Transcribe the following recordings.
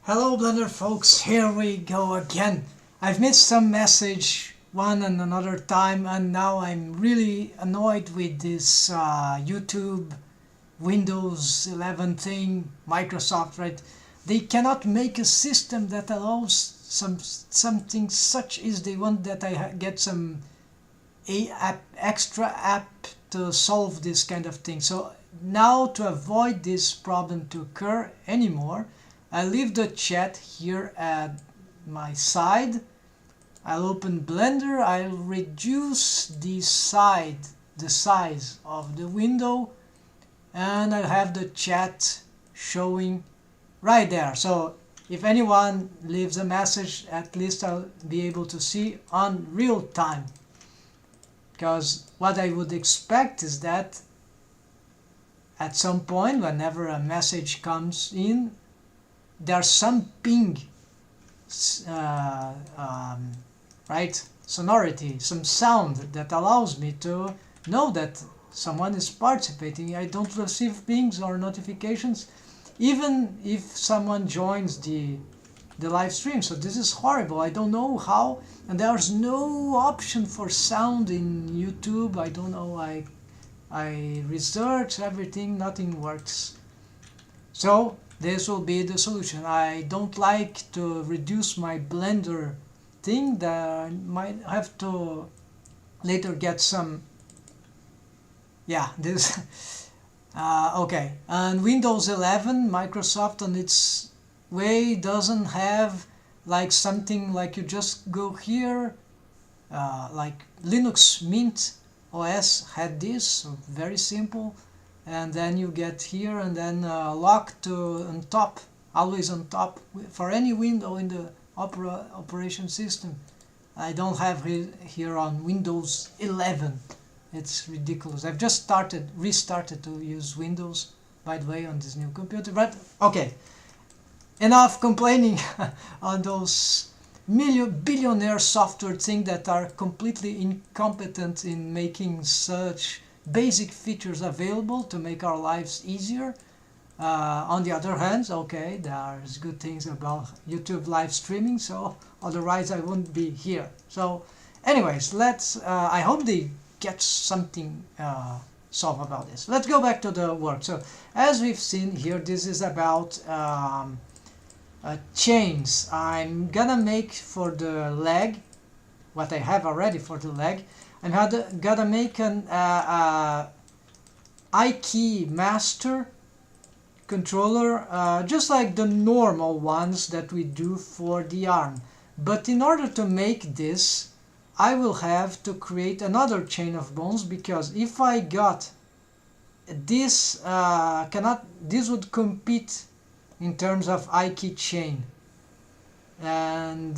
Hello Blender folks, here we go again. I've missed some message one and another time, and now I'm really annoyed with this YouTube Windows 11 thing, Microsoft, right? They cannot make a system that allows something such as they want that I get some extra app to solve this kind of thing. So now, to avoid this problem to occur anymore, I leave the chat here at my side. I'll open Blender, I'll reduce the size of the window, and I'll have the chat showing right there. So if anyone leaves a message, at least I'll be able to see on real time. Because what I would expect is that at some point, whenever a message comes in, there's some ping, right, sonority, some sound that allows me to know that someone is participating. I don't receive pings or notifications, even if someone joins the live stream. So this is horrible. I don't know how, and there's no option for sound in YouTube. I don't know. I researched everything, nothing works. So this will be the solution. I don't like to reduce my Blender thing, that I might have to later get some, yeah, this okay. And Windows 11, Microsoft on its way doesn't have like something like you just go here, like Linux Mint OS had this, so very simple, and then you get here and then lock to on top, always on top for any window in the operation system. I don't have it here on Windows 11. It's ridiculous. I've just restarted to use Windows, by the way, on this new computer. But okay, enough complaining on those billionaire software things that are completely incompetent in making such basic features available to make our lives easier. On the other hand, okay, there's good things about YouTube live streaming, so otherwise I wouldn't be here. So anyways, let's I hope they get something solved about this. Let's go back to the work. So as we've seen here, this is about chains. I'm gonna make for the leg what I have already for the leg. I'm gonna make an iKey master controller, just like the normal ones that we do for the arm. But in order to make this, I will have to create another chain of bones, because if I got this, this would compete in terms of iKey chain. And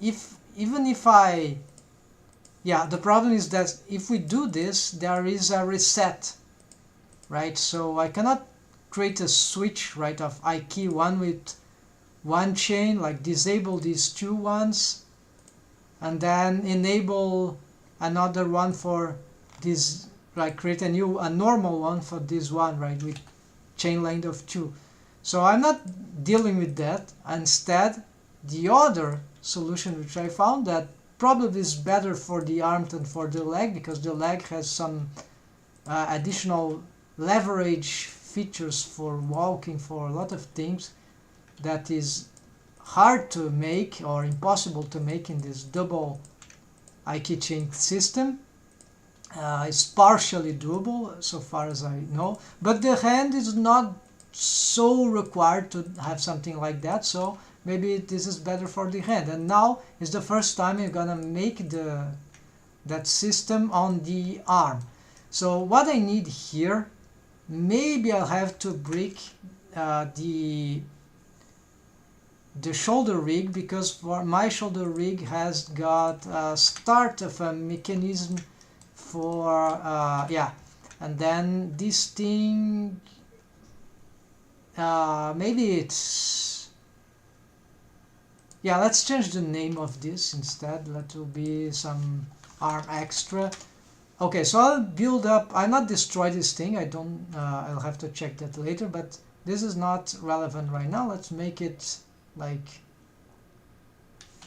if I the problem is that if we do this, there is a reset, right? So I cannot create a switch, right, of iKey one with one chain, like disable these two ones, and then enable another one for this, like create a normal one for this one, right, with chain length of 2. So I'm not dealing with that. Instead, the other solution which I found that probably is better for the arm than for the leg, because the leg has some additional leverage features for walking, for a lot of things that is hard to make or impossible to make in this double iKey chain system. It's partially doable so far as I know, but the hand is not so required to have something like that, so maybe this is better for the hand. And now is the first time I'm gonna make that system on the arm. So what I need here, maybe I'll have to break the shoulder rig, because for my shoulder rig has got a start of a mechanism for and then this thing, maybe it's, let's change the name of this instead. That will be some arm extra. Okay, so I'll build up, I'll not destroy this thing, I don't, I'll have to check that later, but this is not relevant right now. Let's make it like,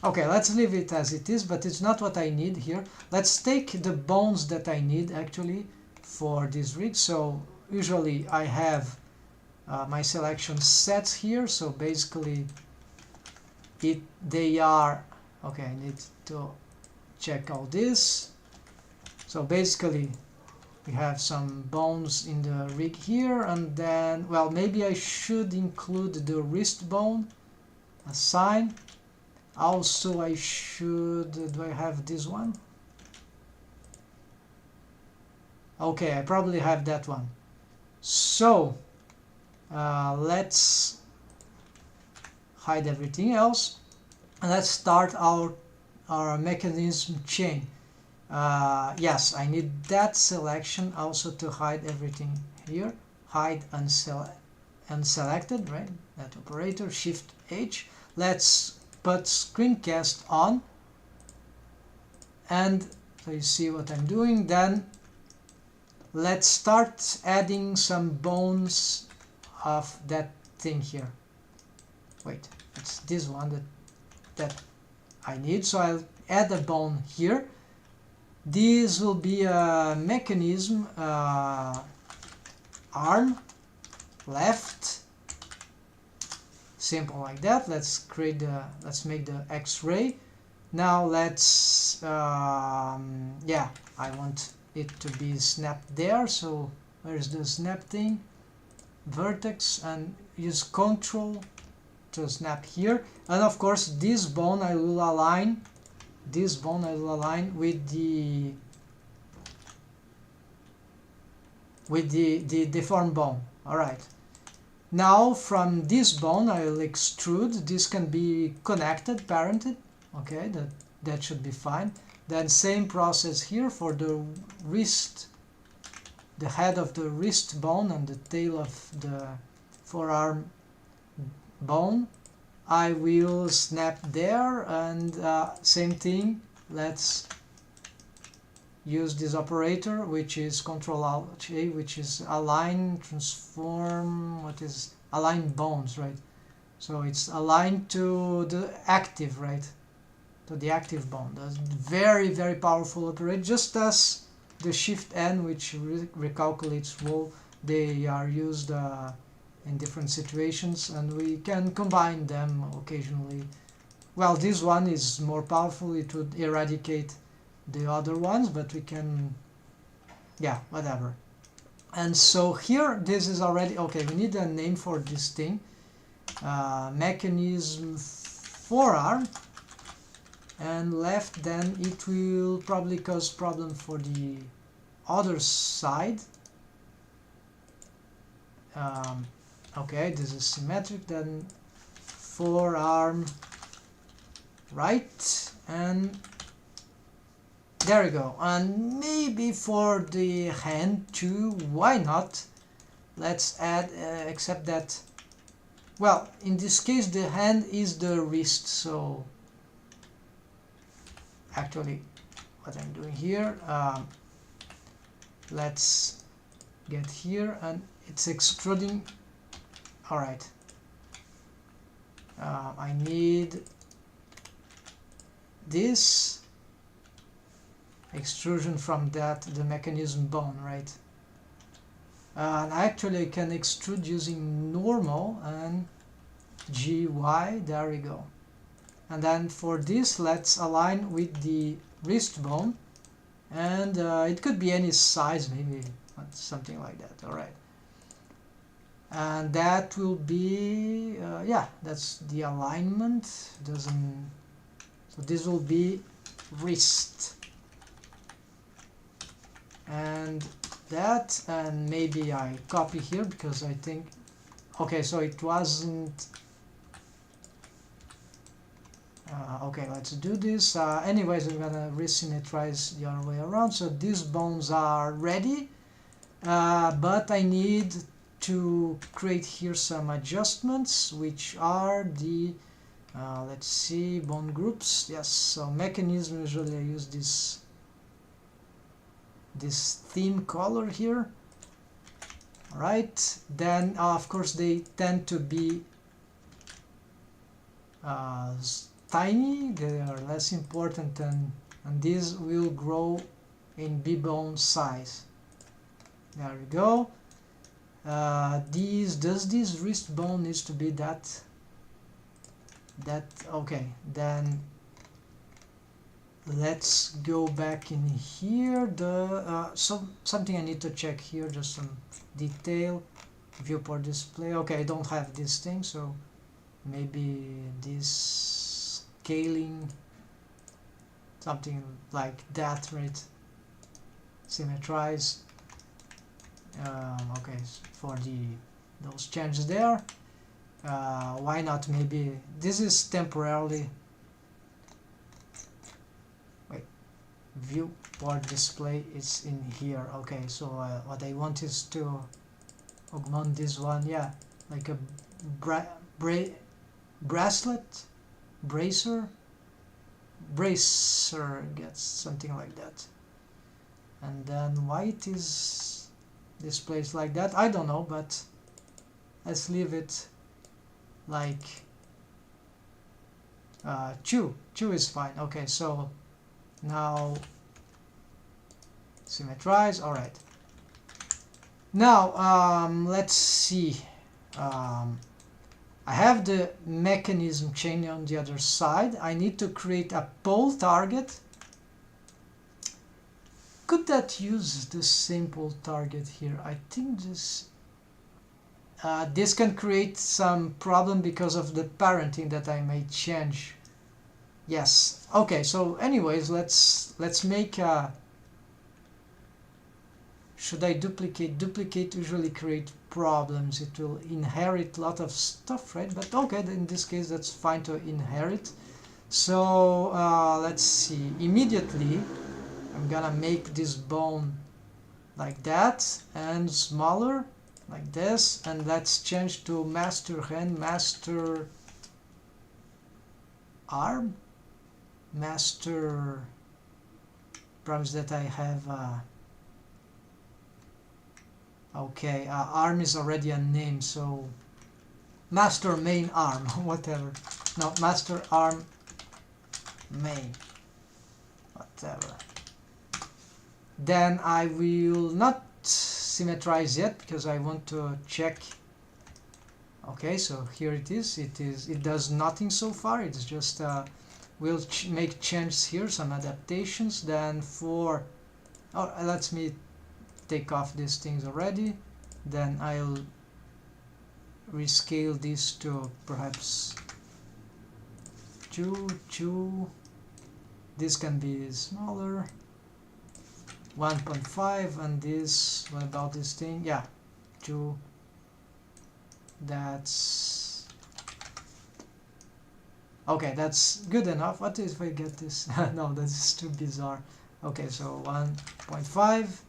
okay, let's leave it as it is, but it's not what I need here. Let's take the bones that I need actually for this rig. So usually I have my selection sets here, so basically they are, okay, I need to check all this. So basically we have some bones in the rig here, and then, well, maybe I should include the wrist bone, assign. Also I should, do I have this one? Okay, I probably have that one. So let's hide everything else, and let's start our mechanism chain. Yes, I need that selection also to hide everything here. Hide unselected, right? That operator, Shift H. Let's put screencast on, and so you see what I'm doing. Then let's start adding some bones of that thing here. Wait, it's this one that I need, so I'll add a bone here. This will be a mechanism arm left, simple like that. Let's make the X-ray. Now let's yeah, I want it to be snapped there, so where's the snap thing? Vertex, and use Control to snap here. And of course this bone I will align with the deformed bone. Alright, now from this bone I will extrude. This can be connected, parented, okay, that should be fine. Then same process here for the wrist, the head of the wrist bone and the tail of the forearm bone. I will snap there, and same thing, let's use this operator, which is Ctrl-Alt-A, which is align, transform, what is align bones, right? So it's aligned to the active, right? To the active bone. That's very, very powerful operator, just as the Shift-N, which recalculates roll. They are used in different situations, and we can combine them occasionally. Well, this one is more powerful, it would eradicate the other ones, but we can, yeah, whatever. And so here, this is already, okay, we need a name for this thing. Mechanism forearm, and left, then it will probably cause problem for the other side. Okay, this is symmetric, then forearm right, and there we go. And maybe for the hand too, why not? Let's add, except that, well, in this case the hand is the wrist, so actually what I'm doing here, let's get here, and it's extruding. Alright, I need this extrusion from the mechanism bone, right? And actually I can extrude using normal and GY, there we go. And then for this, let's align with the wrist bone, and it could be any size, maybe something like that. Alright, and that will be yeah, that's the alignment. Doesn't, so this will be wrist, and that, and maybe I copy here because I think, okay, so it wasn't. Okay, let's do this. Anyways, I'm gonna resymmetrize the other way around. So these bones are ready, but I need to create here some adjustments, which are the let's see, bone groups. Yes, so mechanism, usually I use this this theme color here. Alright, then of course they tend to be tiny, they are less important, and these will grow in b-bone size. There we go. Does this wrist bone needs to be that okay, then let's go back in here. Something I need to check here, just some detail. Viewport display. Okay, I don't have this thing, so maybe this scaling, something like that, right? Symmetrize. Okay, for those changes there. Why not? Maybe this is temporarily. Wait, viewport display is in here. Okay, so what I want is to augment this one. Yeah, like a bracer gets something like that. And then why it is displays like that, I don't know, but let's leave it like chew is fine. Okay, so now symmetrize. All right, now let's see. I have the mechanism chain on the other side. I need to create a pole target. Could that use the same pole target here? I think this can create some problem because of the parenting that I may change. Yes. Okay. So, anyways, let's make a. Should I duplicate? Duplicate usually create problems. It will inherit a lot of stuff, right? But okay, in this case, that's fine to inherit. So let's see. Immediately, I'm gonna make this bone like that and smaller like this, and let's change to master hand, master arm, master. Problems that I have. Okay, arm is already a name, so master main arm, whatever. No, master arm main, whatever. Then I will not symmetrize yet because I want to check. Okay, so here it is. It does nothing so far. It's just we'll make changes here, some adaptations. Then for let me take off these things already. Then I'll rescale this to perhaps 2. This can be smaller. 1.5, and this, what about this thing? Yeah, 2. That's okay, that's good enough. What if I get this? No, that's too bizarre. Okay, so 1.5.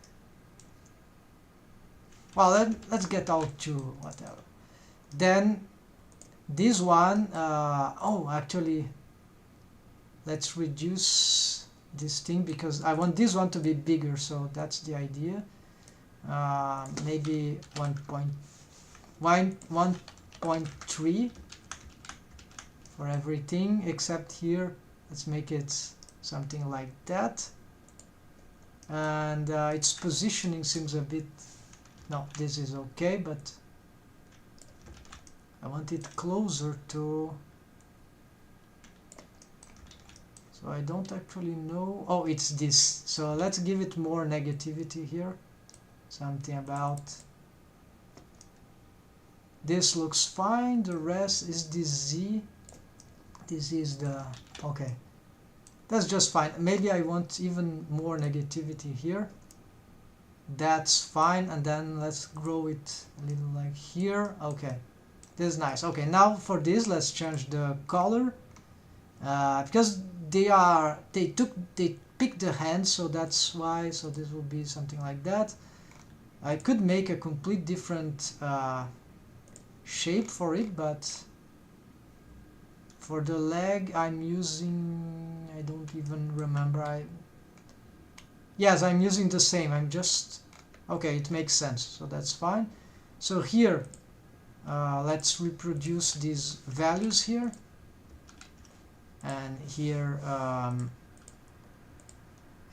Well, let's get out 2, whatever. Then this one, oh, actually, let's reduce this thing because I want this one to be bigger, so that's the idea. Maybe 1.3 for everything except here. Let's make it something like that. And its positioning seems a bit. No, this is okay, but I want it closer to. So I don't actually know. Oh, it's this. So let's give it more negativity here. Something about. This looks fine. The rest is this Z. This is the. Okay. That's just fine. Maybe I want even more negativity here. That's fine. And then let's grow it a little like here. Okay. This is nice. Okay, now for this, let's change the color. Because they picked the hand, so that's why. So this will be something like that. I could make a complete different shape for it, but for the leg I'm using, I don't even remember. Yes, I'm using the same. I'm just... Okay, it makes sense, so that's fine. So here, let's reproduce these values here. And here,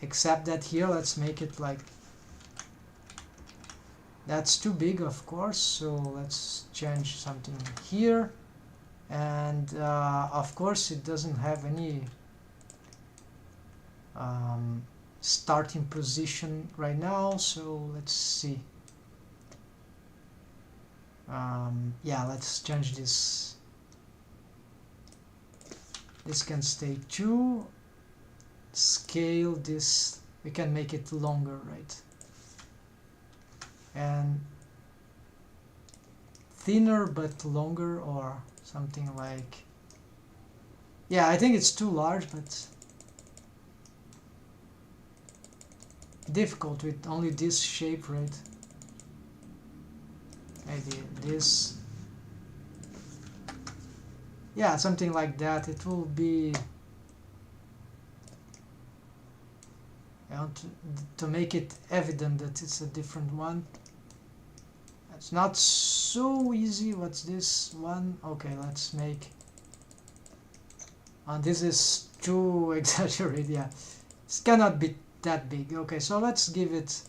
except that here, let's make it like... That's too big, of course, so let's change something here. And of course, it doesn't have any starting position right now, so let's see. Yeah, let's change this. This can stay 2. Scale this, we can make it longer, right? And thinner but longer, or something like... Yeah, I think it's too large, but difficult with only this shape, right? Maybe this. Yeah, something like that. It will be... I want to make it evident that it's a different one. It's not so easy. What's this one? Okay, let's make... this is too exaggerated, yeah. This cannot be that big. Okay, so let's give it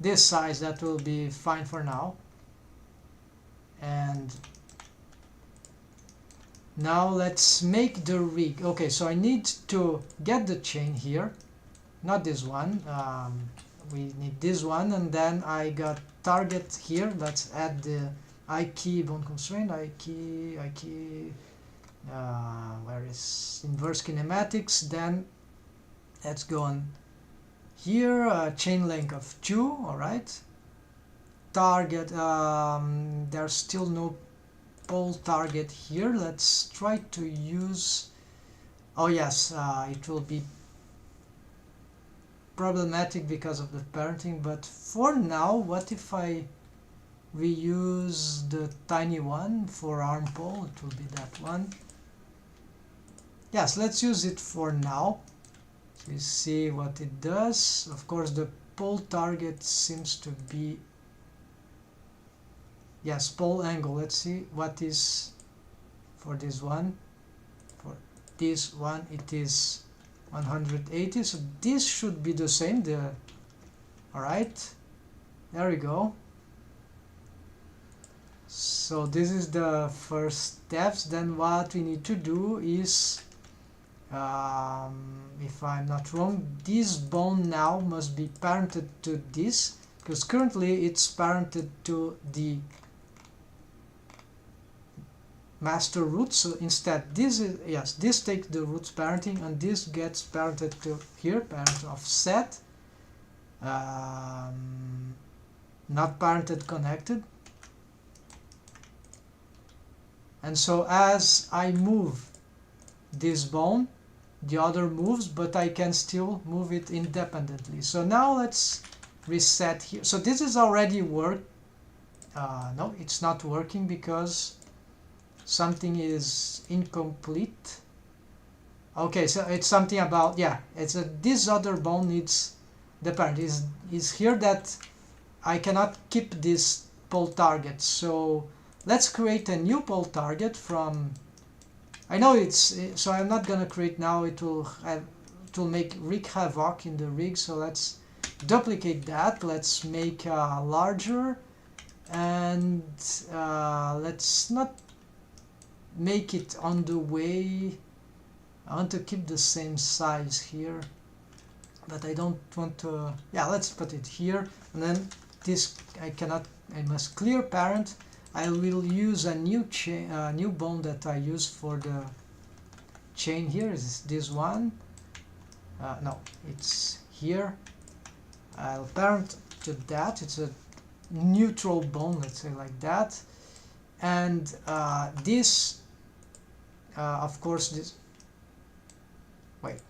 this size. That will be fine for now. And now let's make the rig. Okay, so I need to get the chain here, not this one. We need this one, and then I got target here. Let's add the I key bone constraint. I key. Where is inverse kinematics? Then let's go on here. Chain length of 2. All right. Target. There's still no pole target here. Let's try to use... Oh yes, it will be problematic because of the parenting, but for now, what if I reuse the tiny one for arm pole? It will be that one. Yes, let's use it for now. We see what it does. Of course, the pole target seems to be... Yes, pole angle. Let's see what is for this one. For this one, it is 180. So this should be the same. All right, there we go. So this is the first steps. Then what we need to do is, if I'm not wrong, this bone now must be parented to this, because currently it's parented to the master root. So instead, this is... Yes, this takes the root's parenting, and this gets parented to here, parent of set, not parented connected. And so as I move this bone, the other moves, but I can still move it independently. So now let's reset here. So this is already work. No, it's not working because something is incomplete. Okay, so it's something about... Yeah, it's this other bone needs the parent. Is here that I cannot keep this pole target. So let's create a new pole target from... I know it's... So I'm not gonna create now. It will make rig havoc in the rig. So let's duplicate that. Let's make larger, and let's not make it on the way. I want to keep the same size here, but I don't want to... Yeah, let's put it here, and then this I must clear parent. I will use a new chain, new bone that I use for the chain here. Is this one? No, it's here. I'll parent to that. It's a neutral bone, let's say like that. And this, of course, this... Wait.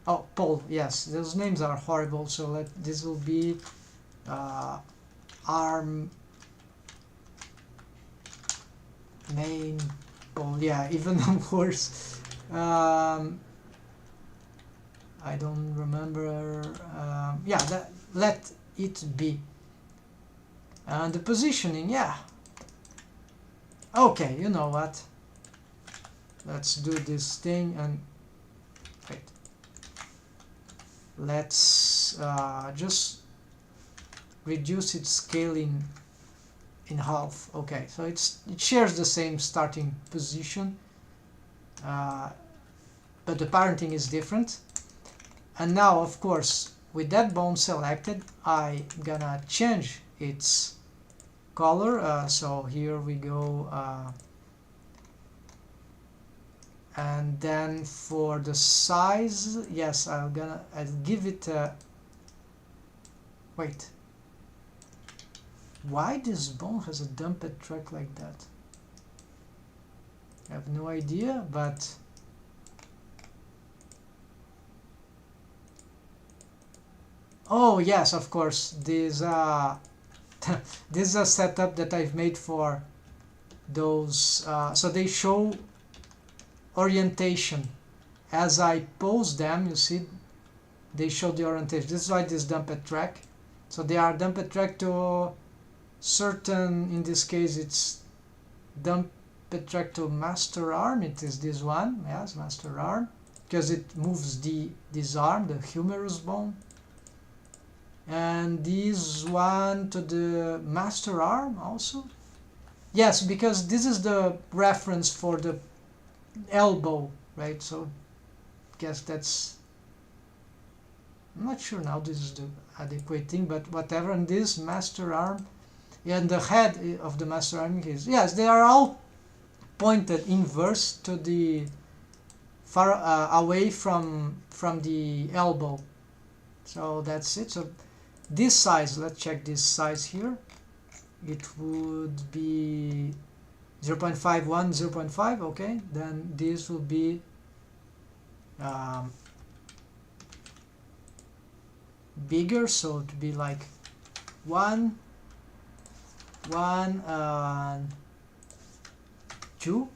Oh, pole. Yes, those names are horrible. So this will be arm main pole. Yeah, even worse. I don't remember. Yeah, let it be. And the positioning, yeah. Okay, you know what? Let's do this thing and wait. Let's just reduce its scale in half. Okay, so it shares the same starting position, but the parenting is different. And now, of course, with that bone selected, I'm gonna change its color. So here we go, and then for the size, yes, I'll give it a wait. Why this bone has a dumped track like that? I have no idea, but oh yes, of course, this this is a setup that I've made for those, so they show orientation as I pose them. You see, they show the orientation. This is why this dumped track. So they are dumped track to certain, in this case it's dumped track to master arm. It is this one, yes, master arm, because it moves this arm, the humerus bone, and this one to the master arm also. Yes, because this is the reference for the elbow, right? So I guess that's, I'm not sure now this is the adequate thing, but whatever. And this master arm and the head of the master arm is, yes, they are all pointed inverse to the far away from the elbow. So that's it. So this size, let's check this size here. It would be 0.51, 0.5. Okay, then this will be bigger, so to be like 1, 2,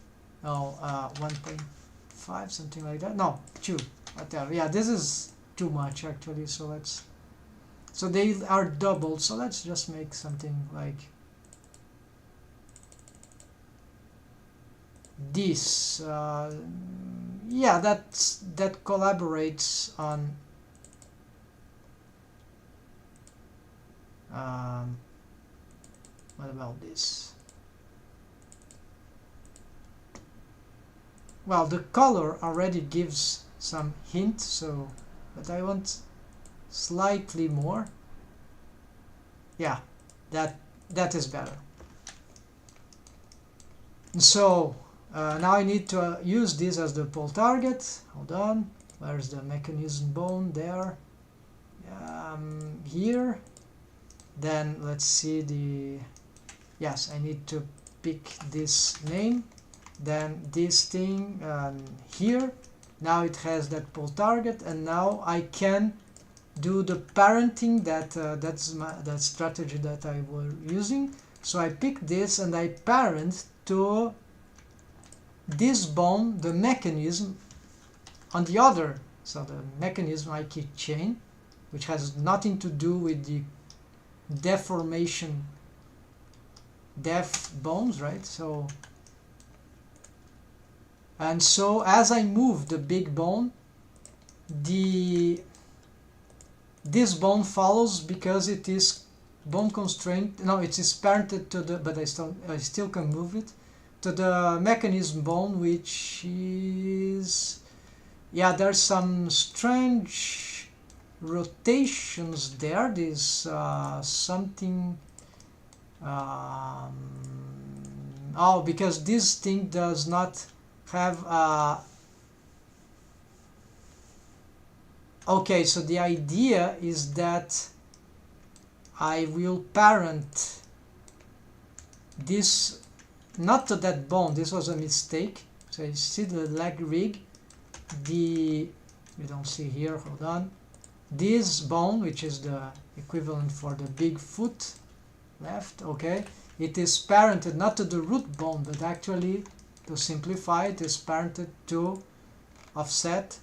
no, 1.5, something like that. No, 2, whatever. Yeah, this is too much actually. So let's, so they are doubled. So let's just make something like this. Yeah, that collaborates on what about this? Well, the color already gives some hint, so, but I want slightly more. Yeah, that is better. So now I need to use this as the pole target. Hold on, where's the mechanism bone? There, here. Then let's see the, yes, I need to pick this name, then this thing here. Now it has that pole target, and now I can do the parenting. That's that strategy that I was using. So I pick this and I parent to this bone, the mechanism on the other, so the mechanism I keep chain, which has nothing to do with the deformation deaf bones, right? So, and so as I move the big bone, this bone follows because it is bone constraint. No, it is parented to the, but I still can move it to the mechanism bone, which is, yeah, there's some strange rotations there. There's something, oh, because this thing does not have okay, so the idea is that I will parent this not to that bone. This was a mistake. So you see the leg rig, you don't see here, hold on, this bone, which is the equivalent for the big foot left, okay, it is parented not to the root bone, but actually, to simplify, it is parented to offset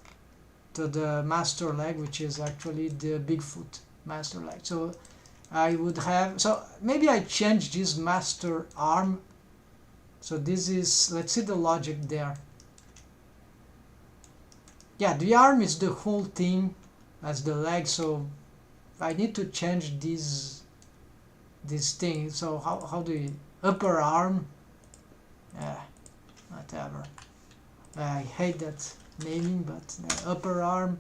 the master leg, which is actually the Bigfoot master leg. So I would have, so maybe I change this master arm. So this is, let's see the logic there. Yeah, the arm is the whole thing as the leg, so I need to change this thing. So how do you, upper arm, whatever. I hate that naming, but the upper arm,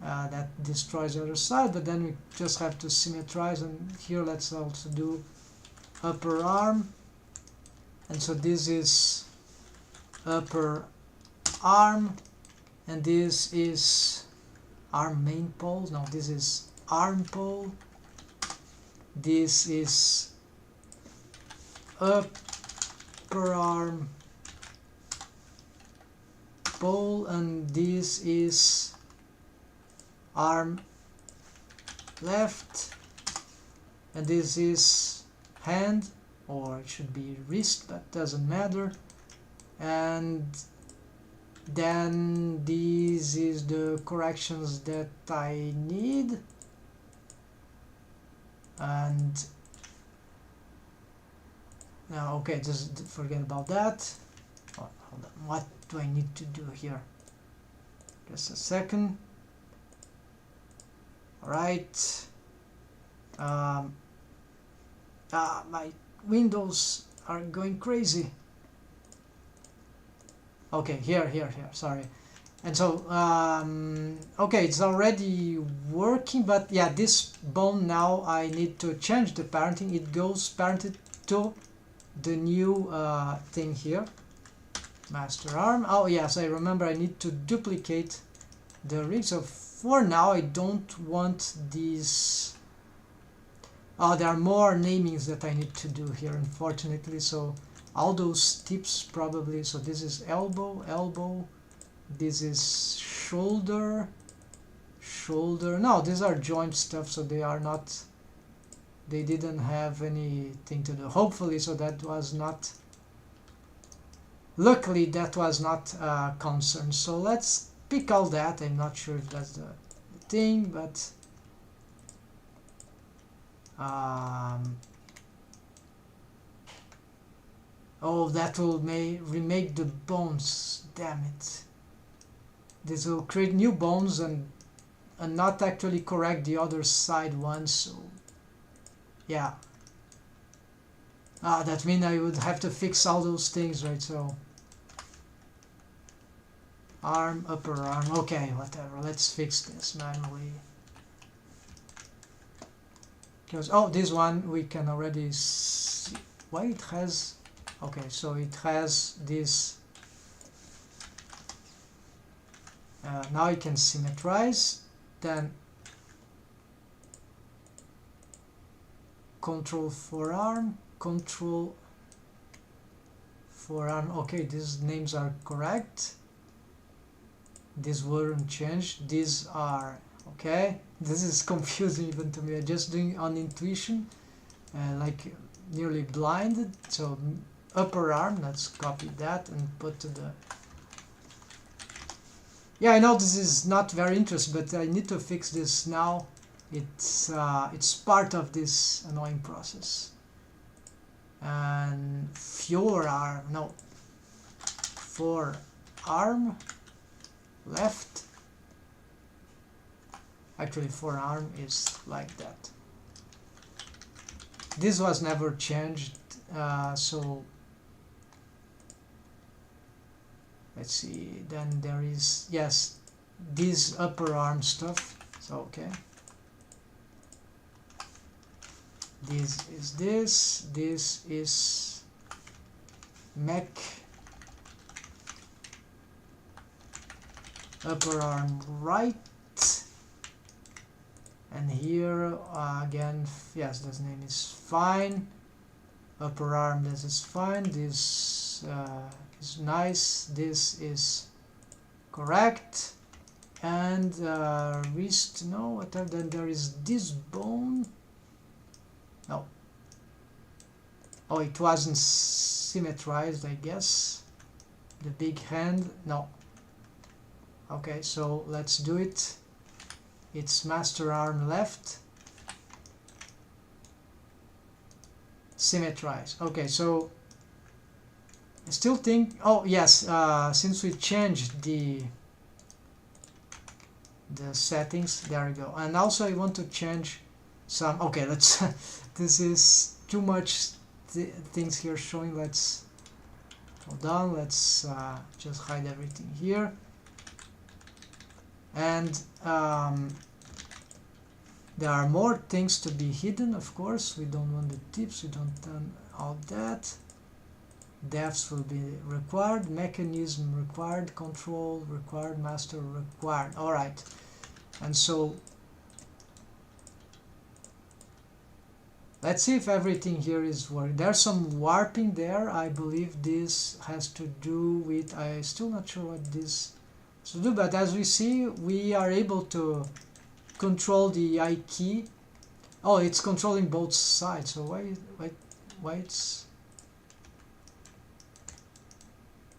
that destroys the other side, but then we just have to symmetrize, and here let's also do upper arm, and so this is upper arm, and this is arm main pole. No, this is arm pole, this is upper arm pole, and this is arm left, and this is hand, or it should be wrist, but doesn't matter. And then this is the corrections that I need, and now okay, just forget about that. Oh, hold on. What do I need to do here? Just a second. Alright, my windows are going crazy. Okay, here, sorry. And so, okay, it's already working, but yeah, this bone now I need to change the parenting. It goes parented to the new thing here, master arm. Oh yes, I remember I need to duplicate the rig. So for now I don't want these. Oh, there are more namings that I need to do here, unfortunately. So all those tips probably. So this is elbow, this is shoulder. No, these are joint stuff, so they are not, they didn't have anything to do, hopefully. So that was not, luckily that was not a concern. So let's pick all that. I'm not sure if that's the thing, but oh, that will remake the bones. Damn it! This will create new bones and not actually correct the other side ones. So yeah. That means I would have to fix all those things, right? So arm, upper arm. Okay, whatever. Let's fix this manually. Because oh, this one we can already see. Why it has? Okay, so it has this. Now I can symmetrize. Then control forearm, control forearm. Okay, these names are correct. These weren't changed. These are okay. This is confusing even to me. I'm just doing on intuition, like nearly blinded. So upper arm. Let's copy that and put to the. Yeah, I know this is not very interesting, but I need to fix this now. It's part of this annoying process. And forearm, no, forearm left. Actually, forearm is like that. This was never changed, so let's see. Then there is, yes, this upper arm stuff. So okay. This is this. This is mech. Upper arm right. And here again, yes, this name is fine. Upper arm, this is fine. This is nice. This is correct. And wrist, no, whatever. Then there is this bone. No. Oh, it wasn't symmetrized, I guess. The big hand, no. Okay, so let's do it. It's master arm left. Symmetrize. Okay, so I still think, oh yes, since we changed the settings, there we go. And also I want to change some, okay, let's this is too much things here showing. Let's hold on, let's just hide everything here. And there are more things to be hidden, of course. We don't want the tips, we don't want all that. Depths will be required, mechanism required, control required, master required. Alright, and so let's see if everything here is working. There's some warping there. I believe this has to do with, I'm still not sure what this has to do, but as we see, we are able to control the I key. Oh, it's controlling both sides. So why it's,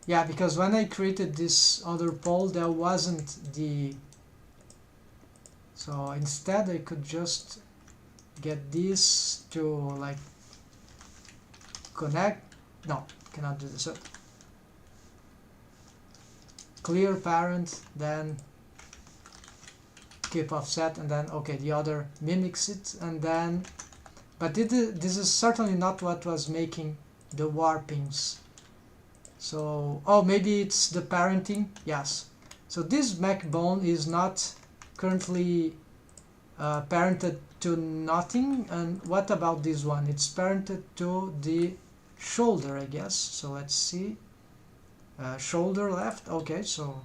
yeah, because when I created this other pole, there wasn't the, so instead I could just get this to like connect. No, cannot do this. So clear parent, then keep offset, and then okay, the other mimics it, and then, but this is certainly not what was making the warpings. So, oh, maybe it's the parenting. Yes, so this backbone is not currently parented to nothing. And what about this one? It's parented to the shoulder, I guess. So let's see, shoulder left. Okay, so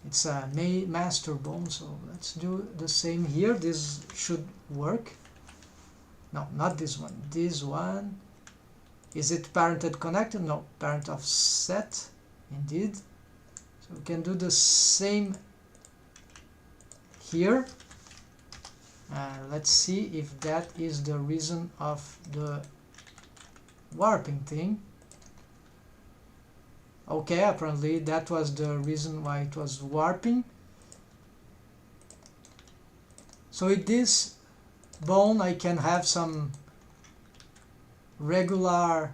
it's a master bone, so let's do the same here. This should work. No, not this one. This one. Is it parented connected? No, parent offset, indeed. So we can do the same here. Let's see if that is the reason of the warping thing. Okay, apparently that was the reason why it was warping. So with this bone I can have some regular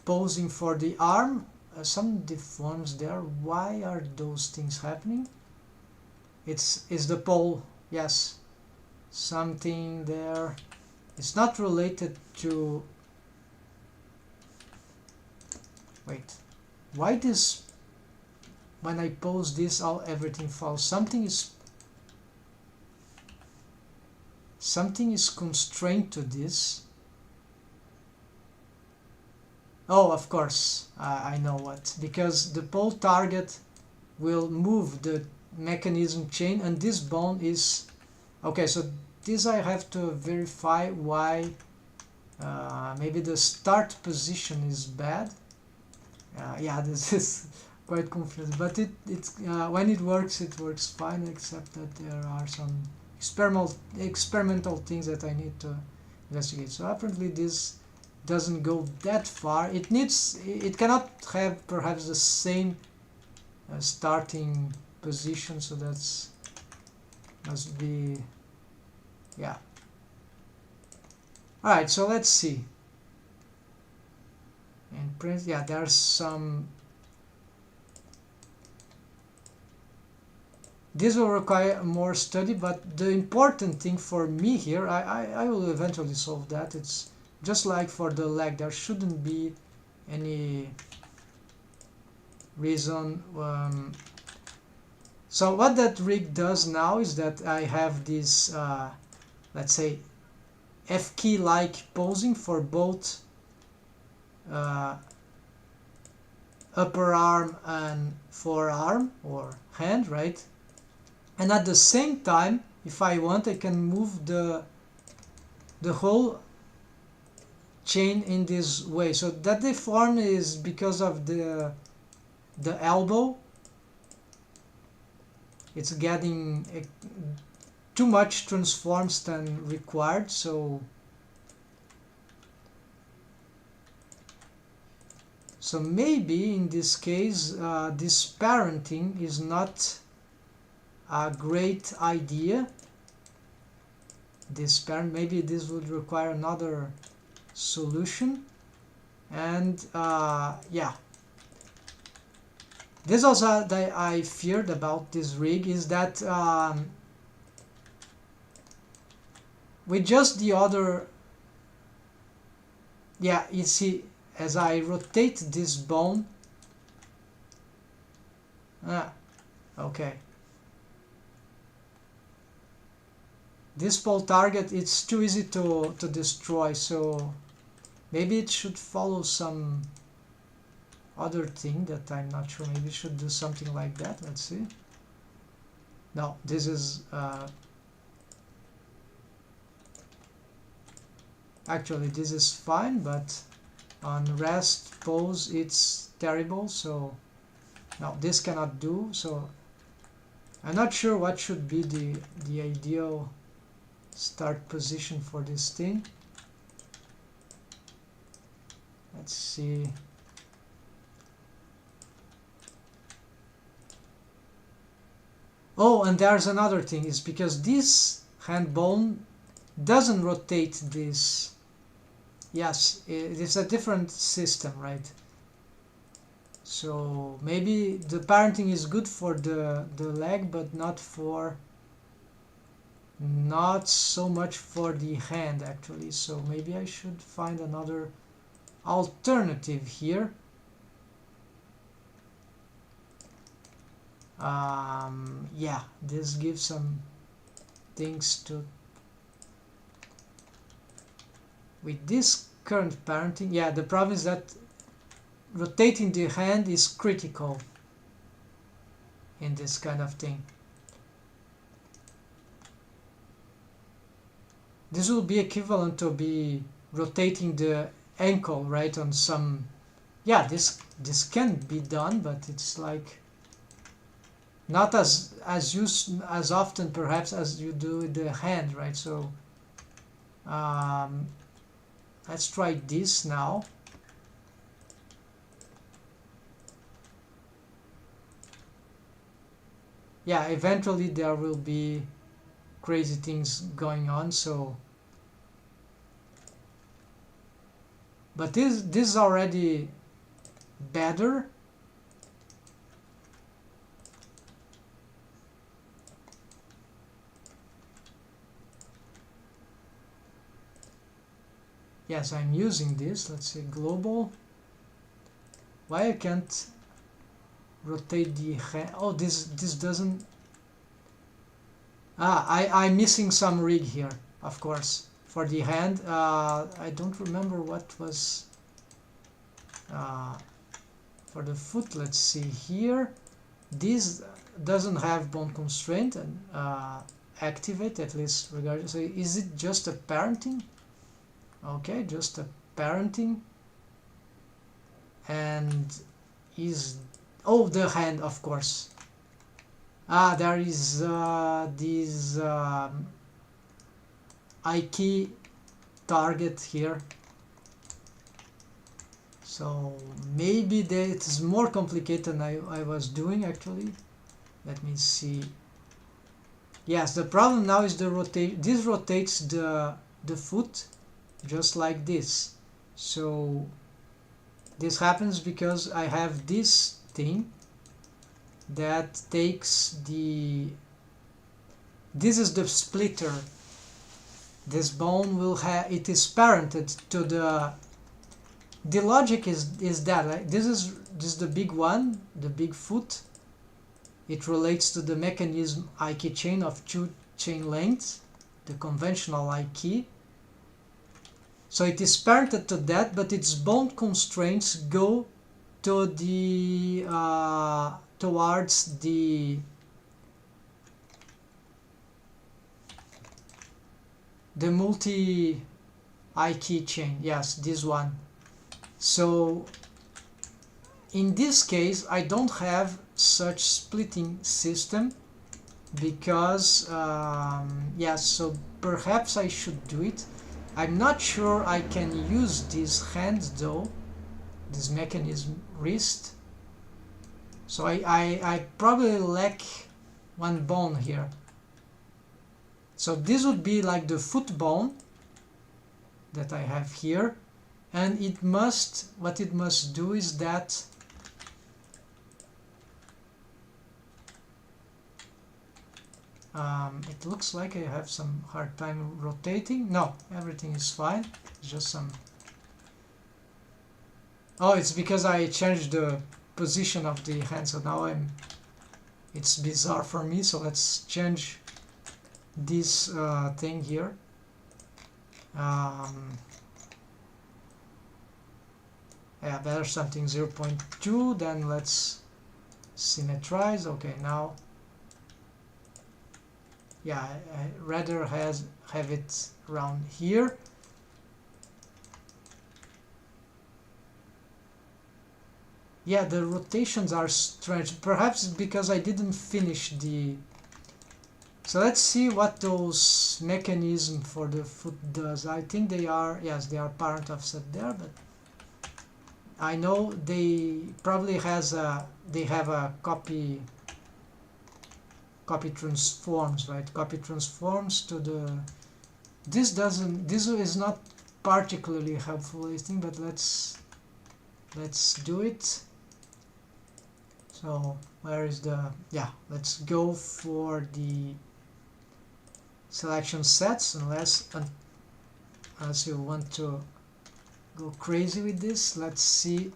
posing for the arm. Some deforms there. Why are those things happening? Is the pole, yes, something there. It's not related to, wait, why this, when I pose this, everything falls? Something is constrained to this. Oh, of course, I know what. Because the pole target will move the mechanism chain, and this bone is okay. So this I have to verify why. Maybe the start position is bad. Yeah, this is quite confusing. But it's when it works fine, except that there are some experimental things that I need to investigate. So apparently this doesn't go that far. It cannot have perhaps the same starting position, so that's must be, yeah. All right, so let's see. In print, yeah, there's some. This will require more study, but the important thing for me here, I will eventually solve that. It's just like for the leg, there shouldn't be any reason. So what that rig does now is that I have this, let's say, F key like posing for both upper arm and forearm or hand, right? And at the same time, if I want, I can move the whole chain in this way. So that deform is because of the elbow. It's getting too much transforms than required, so So maybe in this case this parenting is not a great idea. This parent, maybe this would require another solution. And yeah, this also that I feared about this rig is that with just the other, yeah, you see, as I rotate this bone, okay, this pole target, it's too easy to destroy, so maybe it should follow some other thing that I'm not sure. Maybe it should do something like that. Let's see. No, this is actually this is fine, but on rest pose it's terrible, so no, this cannot do. So I'm not sure what should be the ideal start position for this thing. Let's see. Oh, and there's another thing, is because this hand bone doesn't rotate this. Yes, it's a different system, right? So maybe the parenting is good for the leg, but not so much for the hand actually. So maybe I should find another alternative here. Yeah, this gives some things to with this current parenting. Yeah, the problem is that rotating the hand is critical in this kind of thing. This will be equivalent to be rotating the ankle, right, on some, yeah, this can be done, but it's like not as often perhaps as you do with the hand, right? So let's try this now. Yeah, eventually there will be crazy things going on, so but this is already better. Yes, I'm using this. Let's say global. Why I can't rotate the hand? Oh, this doesn't. I'm missing some rig here, of course, for the hand. I don't remember what was for the foot. Let's see here. This doesn't have bone constraint and activate, at least regardless. So is it just a parenting? Okay, just a parenting. And is, oh, the hand, of course. There is this key target here. So maybe that is more complicated than I was doing actually. Let me see. Yes, the problem now is the rotate. This rotates the foot just like this. So this happens because I have this thing that takes the, this is the splitter. This bone will have, it is parented to the logic is that, like, this is the big one, the big foot. It relates to the mechanism I key chain of 2 chain lengths, the conventional I key. So it is parented to that, but its bone constraints go to the towards the multi I key chain. Yes, this one. So in this case I don't have such splitting system because yes, so perhaps I should do it. I'm not sure I can use this hand though, this mechanism wrist. So I probably lack one bone here. So this would be like the foot bone that I have here, and what it must do is that it looks like I have some hard time rotating. No, everything is fine. It's just some... Oh, it's because I changed the position of the hand, so now it's bizarre for me. So let's change this thing here. Yeah, better something 0.2. Then let's symmetrize. Okay, now, yeah, I rather have it around here. Yeah, the rotations are strange. Perhaps because I didn't finish the... So let's see what those mechanism for the foot does. I think they are, yes, they are parent offset there, but I know they probably they have a copy transforms, right? Copy transforms to the... This is not particularly helpful, I think, but let's do it. So where is the... Yeah, let's go for the selection sets, unless you want to go crazy with this. Let's see,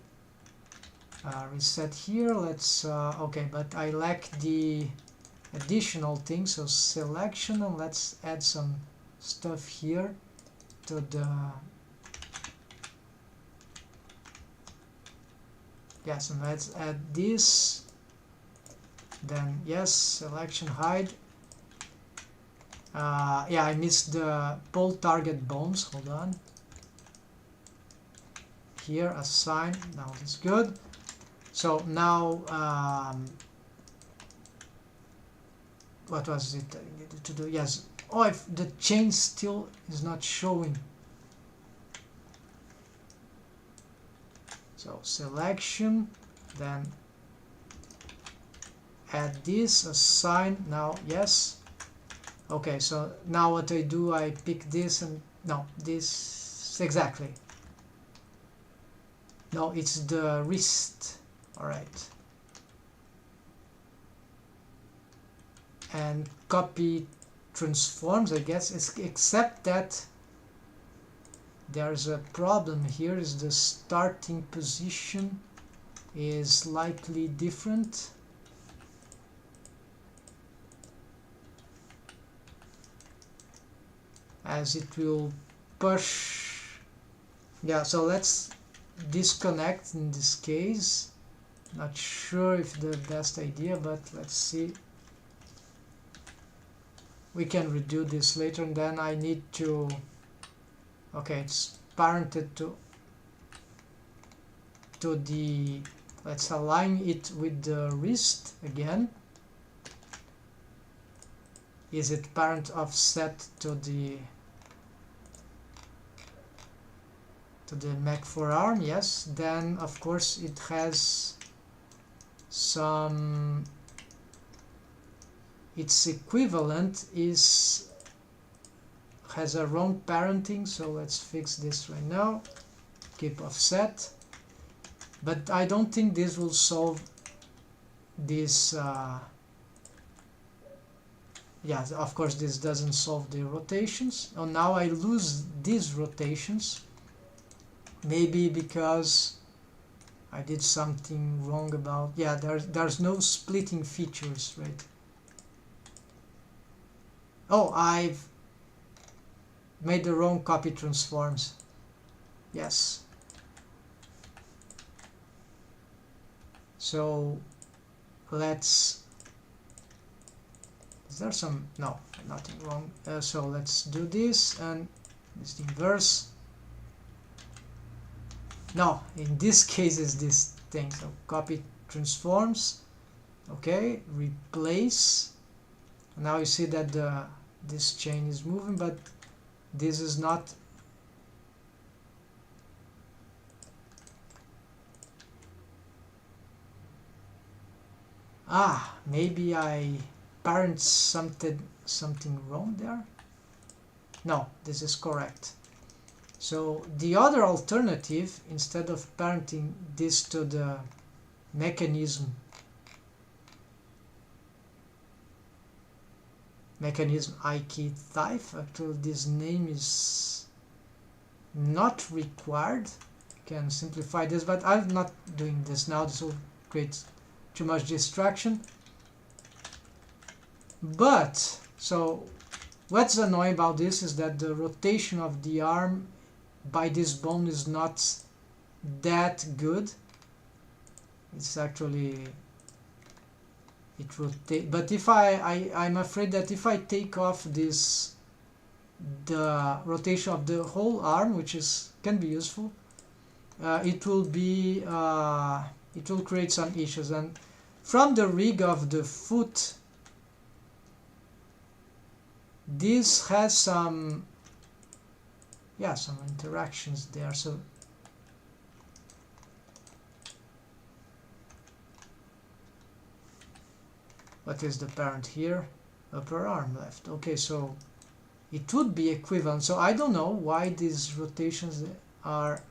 reset here. Let's okay, but I lack the additional thing, so selection, and let's add some stuff here to the... Yes, and let's add this. Then yes, selection hide. Yeah, I missed the pole target bones. Hold on. Here, assign. Now it's good. So now, what was it I needed to do? Yes. Oh, if the chain still is not showing. So selection, then add this, assign. Now yes. Okay, so now what I do, I pick this and no, this exactly. No, it's the wrist. All right. And copy transforms, I guess, except that there's a problem here. Is the starting position is slightly different. As it will push. Yeah, so let's disconnect in this case. Not sure if the best idea, but let's see. We can redo this later, and then I need to... Okay, it's parented to the... Let's align it with the wrist again. Is it parent offset to the Mac forearm? Yes. Then of course it has some... Its equivalent has a wrong parenting, so let's fix this right now. Keep offset. But I don't think this will solve this. Yeah, of course this doesn't solve the rotations. Oh, now I lose these rotations. Maybe because I did something wrong about... Yeah, there's no splitting features, right? Oh, I've made the wrong copy transforms. Yes. So let's... Is there some... No, nothing wrong. So let's do this, and this the inverse. No, in this case is this thing. So copy transforms. Okay, replace. Now you see that this chain is moving, but this is not... Maybe I parent something wrong there. No, this is correct. So the other alternative, instead of parenting this to the mechanism IK type, actually this name is not required. Can simplify this, but I'm not doing this now. This will create too much distraction. But so what's annoying about this is that the rotation of the arm by this bone is not that good. It's actually, it rotate, but if I'm afraid that if I take off this, the rotation of the whole arm, which can be useful, it will create some issues. And from the rig of the foot, this has some interactions there. So what is the parent here? Upper arm left. Okay, so it would be equivalent. So I don't know why these rotations are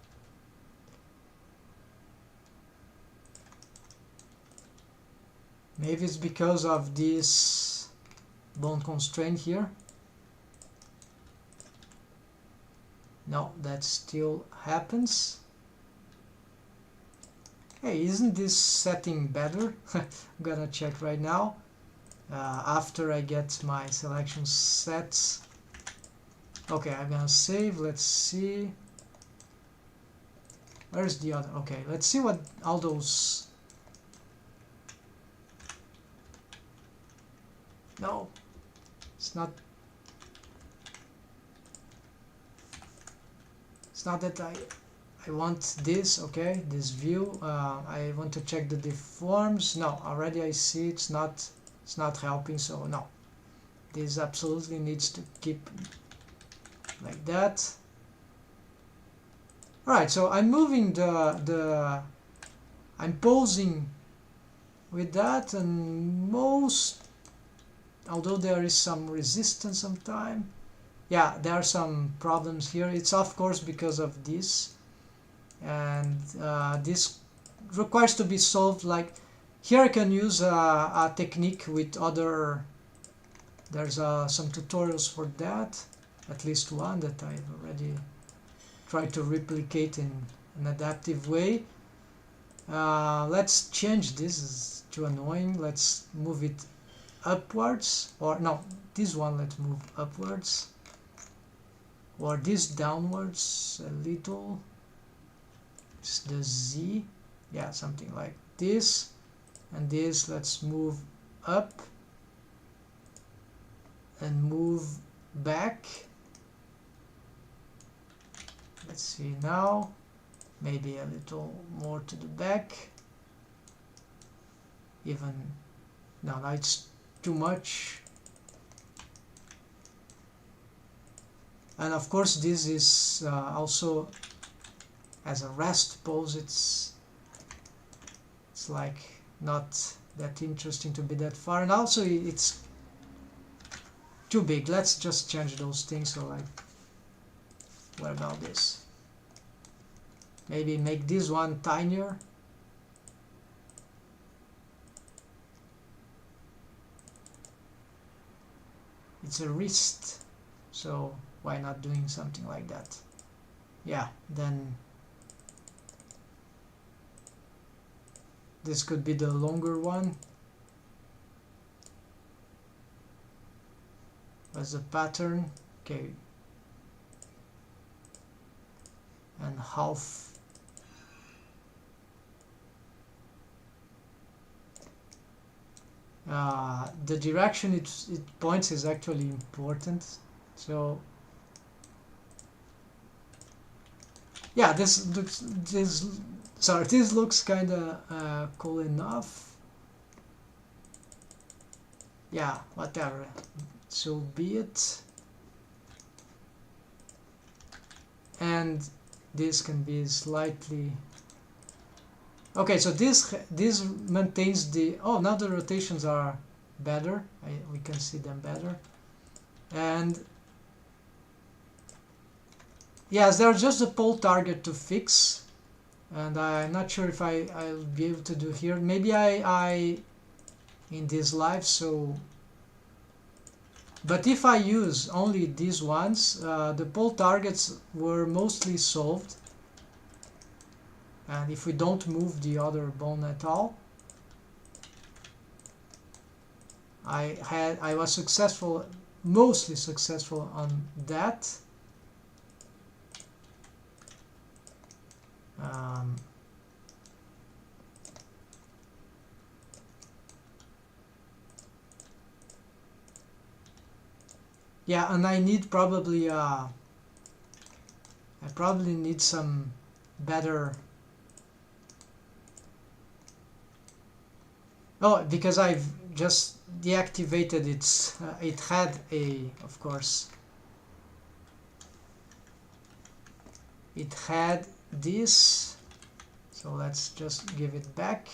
maybe it's because of this bone constraint here. No, that still happens. Hey, isn't this setting better? I'm gonna check right now after I get my selection sets. Okay, I'm gonna save. Let's see, where's the other? Okay, let's see what all those. No, it's not that I want this. Okay, this view, I want to check the deforms. No, already I see it's not helping, so no, this absolutely needs to keep like that. Alright, so I'm moving I'm posing with that, and although there is some resistance sometimes, yeah, there are some problems here. It's of course because of this, and this requires to be solved. Like here I can use a technique with other, there's some tutorials for that, at least one that I've already tried to replicate in an adaptive way. Let's change this, it's too annoying. Let's move it upwards, or no, this one let's move upwards, or this downwards a little. It's the Z, yeah, something like this. And this let's move up and move back. Let's see now, maybe a little more to the back. Even no, it's too much. And of course this is also as a rest pose, it's like not that interesting to be that far, and also it's too big. Let's just change those things. So like, what about this? Maybe make this one tinier. It's a wrist, so why not doing something like that? Yeah, then this could be the longer one as a pattern. Okay, and half. The direction it points is actually important. So yeah, this looks kind of cool enough. Yeah, whatever, so be it. And this can be slightly Okay, so this maintains the, oh, now the rotations are better. We can see them better. And yes, there's just a pole target to fix, and I'm not sure if I'll be able to do here. Maybe I in this live, so, but if I use only these ones, the pole targets were mostly solved, and if we don't move the other bone at all, I was successful, mostly successful on that. Yeah, and I need probably I probably need some better, oh, because I've just deactivated its it had a, of course it had this, so let's just give it back.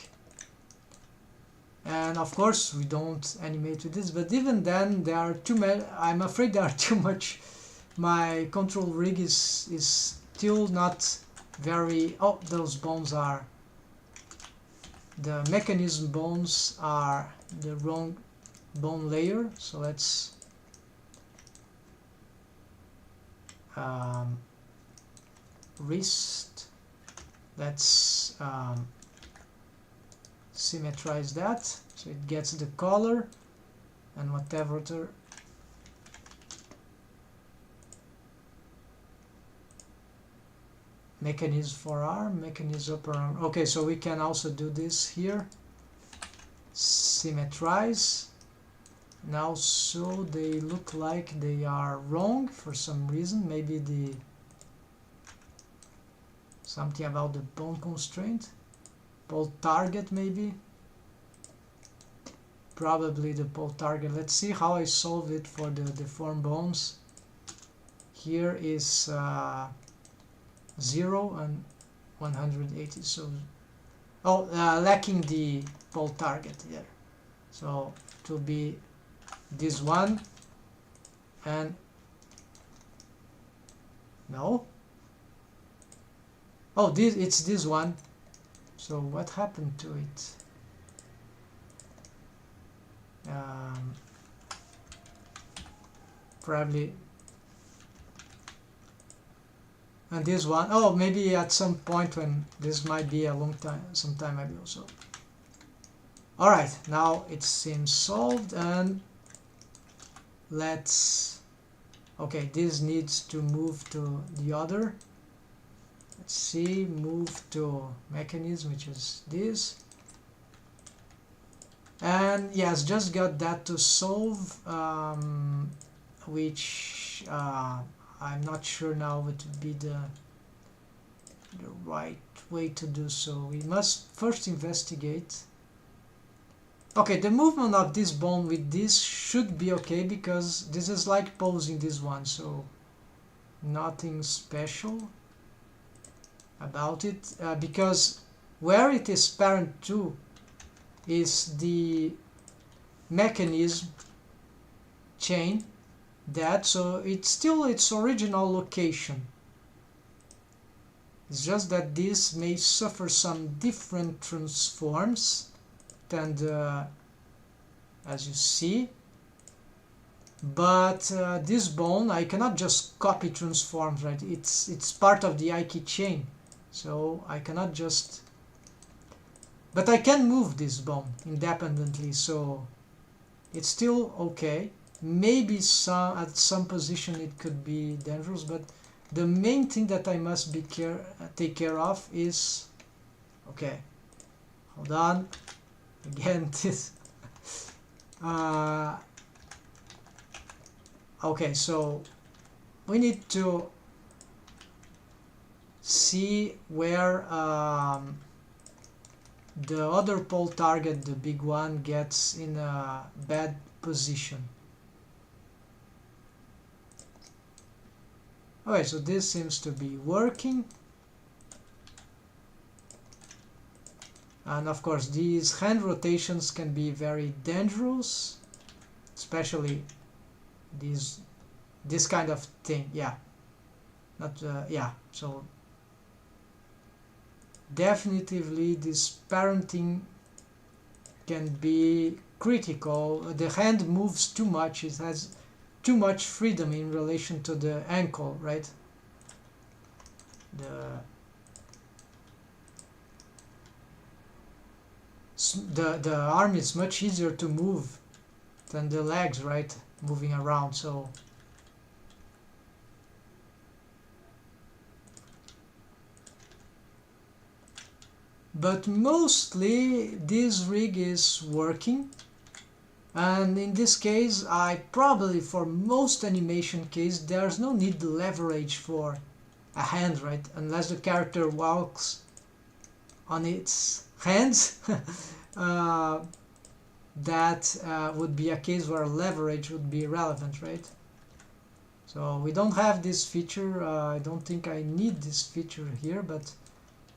And of course we don't animate with this, but even then there are too many, I'm afraid there are too much. My control rig is still not very, oh, those bones are, the mechanism bones are the wrong bone layer, so let's wrist, let's symmetrize that so it gets the color and whatever other mechanism for arm, mechanism upper arm. Okay, so we can also do this here, symmetrize. Now so they look like they are wrong for some reason, maybe the something about the bone constraint, pole target maybe, probably the pole target. Let's see how I solve it for the deformed bones. Here is 0 and 180, so oh, lacking the pole target here, so it will be this one, and no, oh, this, it's this one. So what happened to it? Probably, and this one, oh, maybe at some point when this might be a long time, some time ago. So all right, now it seems solved, and let's, okay, this needs to move to the other, let's see, move to mechanism, which is this, and yes, just got that to solve, which I'm not sure now what would be the right way to do so. We must first investigate. Okay, the movement of this bone with this should be okay, because this is like posing this one, so nothing special about it, because where it is parent to is the mechanism chain, that, so it's still its original location. It's just that this may suffer some different transforms than the, as you see, but this bone I cannot just copy transforms, right? It's part of the Ike chain, so I cannot just, but I can move this bone independently, so it's still okay. Maybe some, at some position it could be dangerous, but the main thing that I must be take care of is, okay, hold on, again this, okay, so we need to see where the other pole target, the big one, gets in a bad position. Okay, so this seems to be working. And of course these hand rotations can be very dangerous, especially this kind of thing. Yeah, not yeah, so definitively this parenting can be critical. The hand moves too much, it has too much freedom in relation to the ankle, right? The arm is much easier to move than the legs, right? Moving around, so but mostly this rig is working, and in this case I probably, for most animation case, there's no need to leverage for a hand, right? Unless the character walks on its hands. That would be a case where leverage would be relevant, right? So we don't have this feature. I don't think I need this feature here, but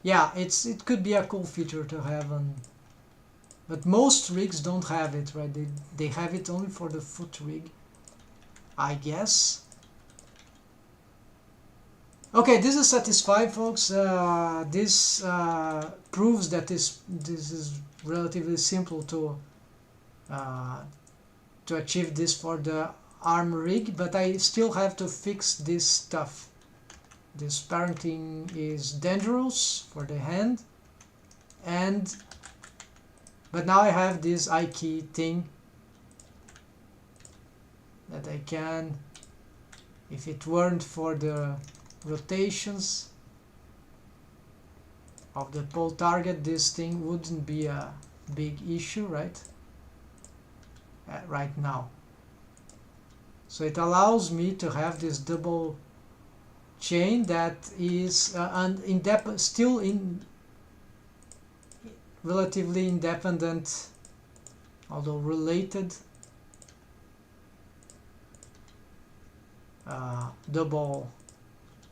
yeah, it could be a cool feature to have on, but most rigs don't have it, right? They have it only for the foot rig, I guess. Okay, this is satisfied, folks. This proves that this is relatively simple to achieve this for the arm rig, but I still have to fix this stuff. This parenting is dangerous for the hand, but now I have this I key thing that I can, if it weren't for the rotations of the pole target, this thing wouldn't be a big issue, right? Right now. So it allows me to have this double chain that is still relatively independent, although related, double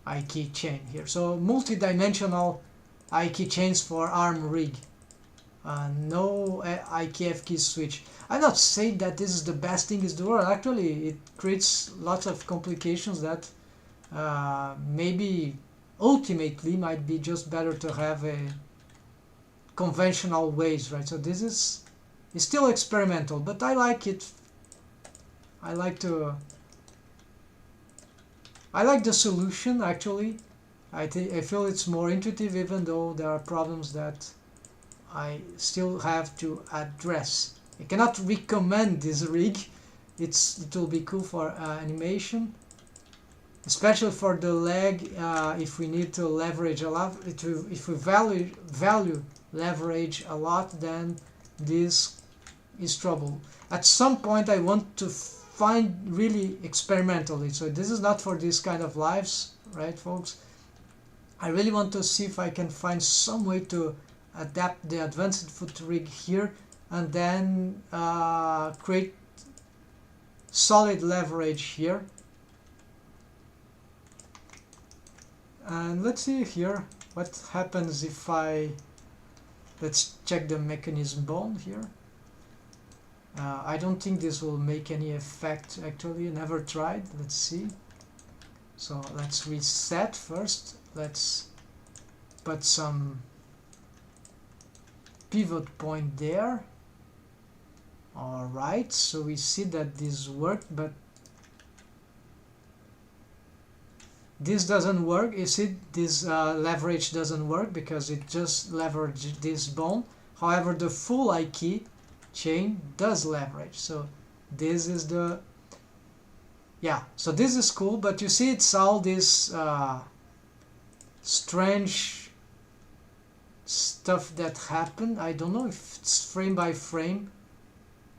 I key chain here. So multi-dimensional I key chains for arm rig. No IKF key switch. I'm not saying that this is the best thing in the world. Actually, it creates lots of complications that maybe ultimately might be just better to have a conventional ways, right? So this is still experimental, but I like it. I like the solution, actually. I feel it's more intuitive, even though there are problems that I still have to address. I cannot recommend this rig. It will be cool for animation, especially for the leg. If we need to leverage a lot, if we value leverage a lot, then this is trouble. At some point I want to find really experimentally, so this is not for this kind of lives, right, folks? I really want to see if I can find some way to adapt the advanced foot rig here and then create solid leverage here. And let's see here what happens if let's check the mechanism bone here. I don't think this will make any effect, actually. I never tried. Let's see. So let's reset first. Let's put some pivot point there. Alright, so we see that this worked, but this doesn't work. You see, this leverage doesn't work because it just leveraged this bone. However, the full I key chain does leverage. So this is the, yeah, so this is cool, but you see it's all this strange stuff that happened. I don't know if it's frame by frame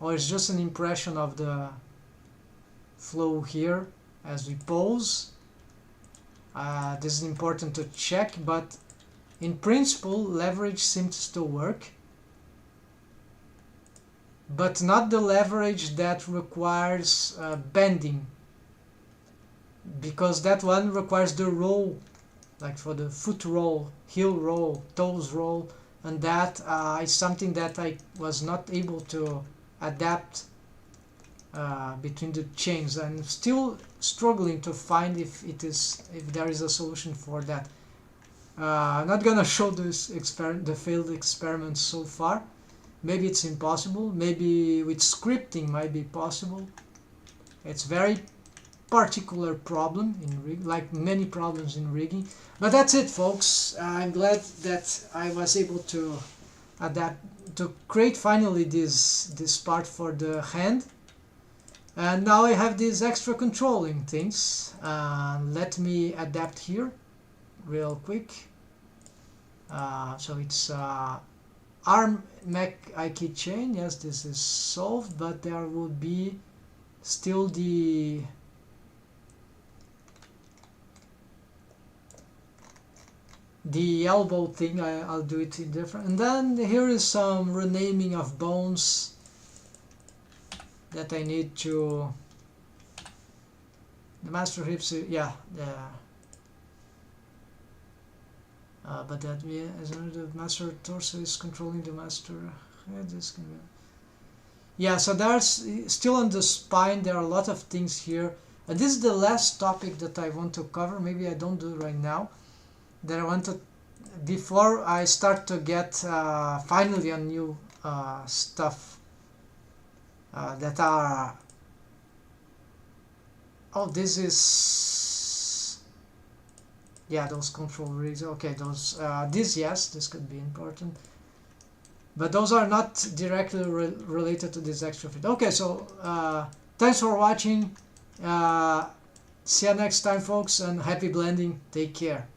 or it's just an impression of the flow here as we pose. This is important to check, but in principle leverage seems to work, but not the leverage that requires bending, because that one requires the roll, like for the foot roll, heel roll, toes roll. and that is something that I was not able to adapt between the chains. I'm still struggling to find if there is a solution for that. I'm not gonna show this the failed experiments so far. Maybe it's impossible. Maybe with scripting might be possible. It's very particular problem in rigging, like many problems in rigging. But that's it, folks. I'm glad that I was able to adapt, to create finally this part for the hand. And now I have these extra controlling things. Let me adapt here real quick. So it's arm Mac I keychain. Yes, this is solved, but there will be still the elbow thing. I'll do it in different. And then here is some renaming of bones that I need to. The master hips, yeah, but that as the master torso is controlling the master head. This can be, yeah. So there's still on the spine. There are a lot of things here. And this is the last topic that I want to cover. Maybe I don't do it right now. That I want to, before I start to get finally a new stuff that are. Oh, this is, yeah, those control rigs. Okay, those this, yes, this could be important, but those are not directly related to this extra fit. Okay, so thanks for watching. See you next time, folks, and happy blending. Take care.